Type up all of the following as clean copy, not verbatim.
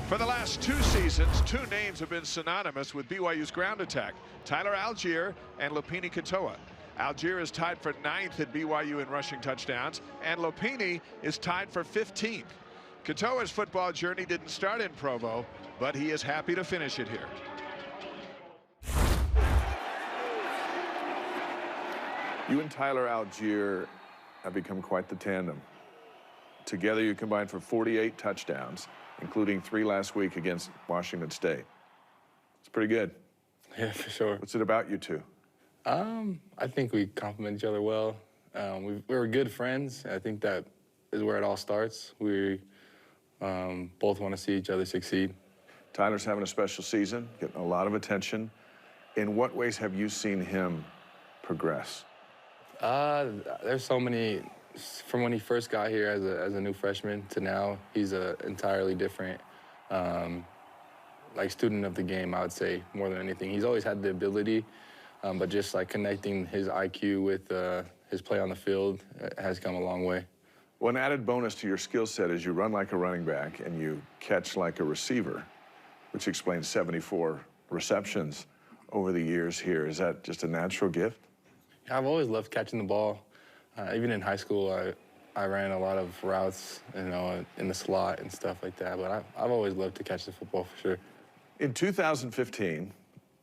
For the last 2 seasons, 2 names have been synonymous with BYU's ground attack: Tyler Algier and Lopini Katoa. Algier is tied for 9th at BYU in rushing touchdowns, and Lopini is tied for 15th. Katoa's football journey didn't start in Provo, but he is happy to finish it here. You and Tyler Algier have become quite the tandem. Together you combined for 48 touchdowns, including 3 last week against Washington State. It's pretty good. Yeah, for sure. What's it about you two? I think we complement each other well. We were good friends. I think that is where it all starts. We both want to see each other succeed. Tyler's having a special season, getting a lot of attention. In what ways have you seen him progress? There's so many. From when he first got here as a new freshman to now, he's an entirely different like student of the game, I would say, more than anything. He's always had the ability, but just like connecting his IQ with his play on the field has come a long way. One added bonus to your skill set is you run like a running back and you catch like a receiver, which explains 74 receptions over the years here. Is that just a natural gift? Yeah, I've always loved catching the ball. Even in high school, I ran a lot of routes, in the slot and stuff like that. But I've always loved to catch the football for sure. In 2015,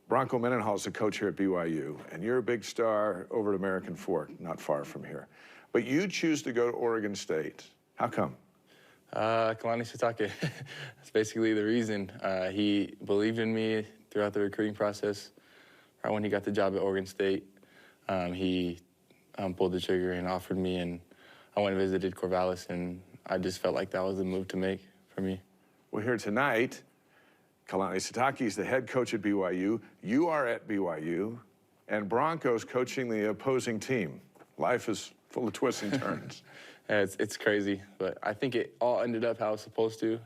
Bronco Mendenhall is the coach here at BYU, and you're a big star over at American Fork, not far from here. But you choose to go to Oregon State. How come? Kalani Sitake. That's basically the reason. He believed in me throughout the recruiting process. Right when he got the job at Oregon State, he pulled the trigger and offered me, and I went and visited Corvallis, and I just felt like that was the move to make for me. Well, here tonight, Kalani Sitake is the head coach at BYU. You are at BYU, and Bronco's coaching the opposing team. Life is full of twists and turns. Yeah, it's crazy, but I think it all ended up how it was supposed to.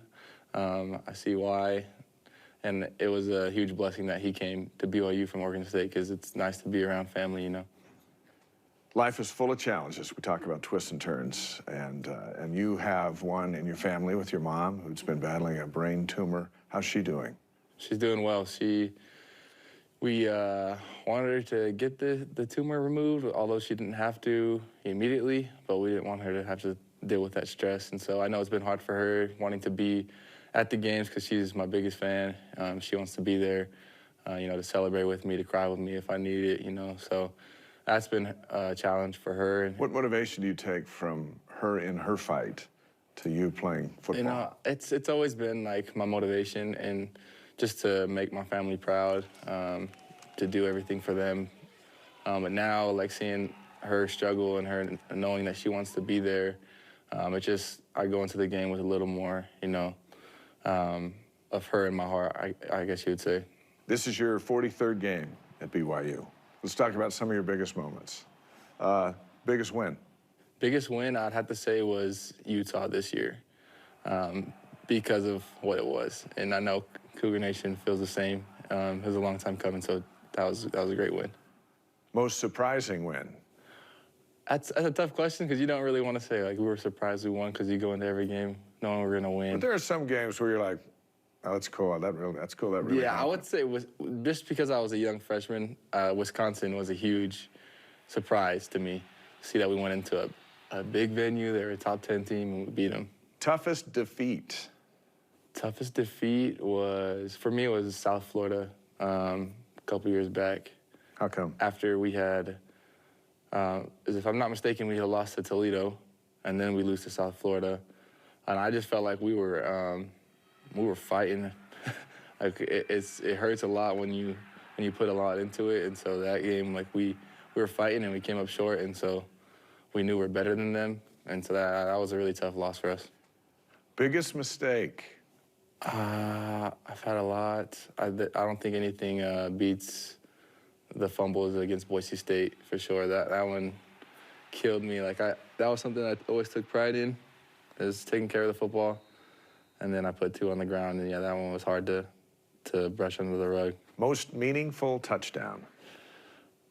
I see why, and it was a huge blessing that he came to BYU from Oregon State, because it's nice to be around family, Life is full of challenges. We talk about twists and turns, and you have one in your family with your mom, who's been battling a brain tumor. How's she doing? She's doing well. We wanted her to get the tumor removed, although she didn't have to immediately, but we didn't want her to have to deal with that stress. And so I know it's been hard for her, wanting to be at the games because she's my biggest fan. She wants to be there, to celebrate with me, to cry with me if I need it, so that's been a challenge for her. What motivation do you take from her in her fight to you playing football? It's always been like my motivation, and just to make my family proud, to do everything for them. But now, like seeing her struggle and her knowing that she wants to be there, I go into the game with a little more, of her in my heart, I guess you would say. This is your 43rd game at BYU. Let's talk about some of your biggest moments. Biggest win? Biggest win, I'd have to say, was Utah this year, because of what it was. And I know Cougar Nation feels the same. It was a long time coming, so that was a great win. Most surprising win? That's a tough question, because you don't really want to say, like, we were surprised we won, because you go into every game knowing we're going to win. But there are some games where you're like, oh, that's cool. That's cool. That really happened. I would say just because I was a young freshman, Wisconsin was a huge surprise to me. See that we went into a big venue. They were a top 10 team, and we beat them. Toughest defeat? Toughest defeat for me, it was South Florida a couple years back. How come? After we had, if I'm not mistaken, we had lost to Toledo, and then we lose to South Florida. And I just felt like we were fighting. Like it hurts a lot when you put a lot into it, and so that game, like we were fighting and we came up short, and so we knew we're better than them, and so that was a really tough loss for us. Biggest mistake? I've had a lot. I don't think anything beats the fumbles against Boise State for sure. That one killed me. Like that was something I always took pride in, is taking care of the football. And then I put 2 on the ground, and yeah, that one was hard to brush under the rug. Most meaningful touchdown?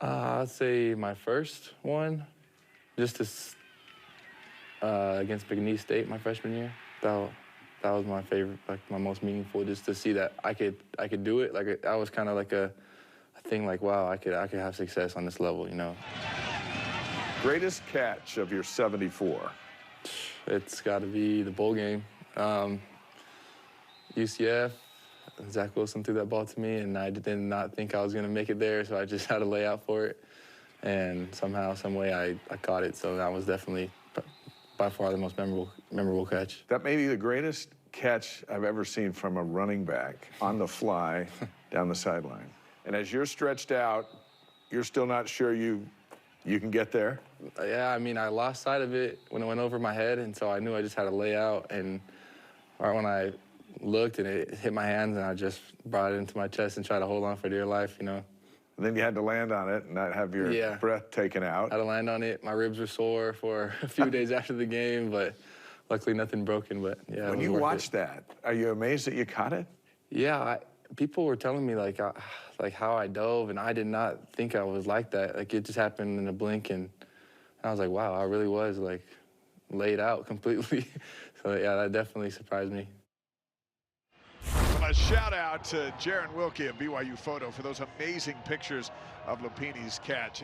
I'd say my first one, just against McNeese State my freshman year. That that was my favorite, like my most meaningful, just to see that I could do it. Like that was kind of like a thing, like wow, I could have success on this level, you know. Greatest catch of your 74? It's got to be the bowl game. UCF, Zach Wilson threw that ball to me, and I did not think I was going to make it there, so I just had to lay out for it. And somehow, some way, I caught it. So that was definitely by far the most memorable catch. That may be the greatest catch I've ever seen from a running back on the fly down the sideline. And as you're stretched out, you're still not sure you can get there? Yeah, I mean, I lost sight of it when it went over my head, and so I knew I just had to lay out. And right when I looked and it hit my hands, and I just brought it into my chest and tried to hold on for dear life, you know. And then you had to land on it and not have your breath taken out. I had to land on it. My ribs were sore for a few days after the game, but luckily nothing broken. But yeah, when you watch that, are you amazed that you caught it? Yeah, people were telling me like how I dove, and I did not think I was like that. Like it just happened in a blink, and I was like, wow, I really was like laid out completely. So yeah, that definitely surprised me. Well, a shout out to Jaron Wilkie of BYU Photo for those amazing pictures of Lopini's catch.